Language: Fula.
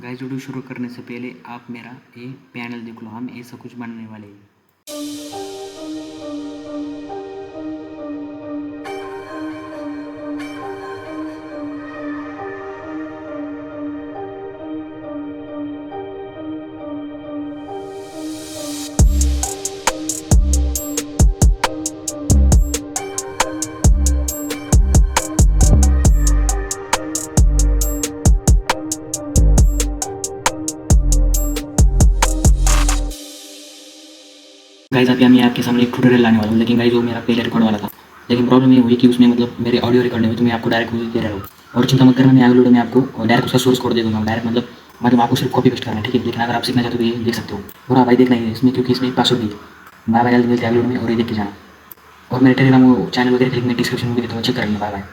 Guys video शुरू करने से पहले आप मेरा ये पैनल देख लो, हम ऐसा कुछ बनने वाले हैं। गाइस अभी मैं आपके सामने एक ट्यूटोरियल लाने वाला हूँ, लेकिन गाइस वो मेरा पहले रिकॉर्ड वाला था। लेकिन प्रॉब्लम ये हुई कि उसमें मतलब मेरे ऑडियो रिकॉर्ड नहीं हुई, तो मैं आपको डायरेक्ट दे रहा हूँ। और चिंता मत करना, मैं अगले वीडियो में आपको डायरेक्ट उसका सोर्स कोड दे दूँगा। डायरेक्ट मतलब आपको सिर्फ कॉपी पेस्ट करना है, ठीक है। लेकिन अगर आप सीखना चाहते हो तो ये देख सकते हो। और हाँ भाई देखना ही है इसमें, क्योंकि इसमें पासवर्ड नहीं है। बाय बाय, जल्दी मिलते हैं अगले वीडियो में, और ये देख के जाना। और मेरे टेलीग्राम चैनल वगैरह लिंक में डिस्क्रिप्शन में भी देता हूँ, चेक कर लेना। Bye bye.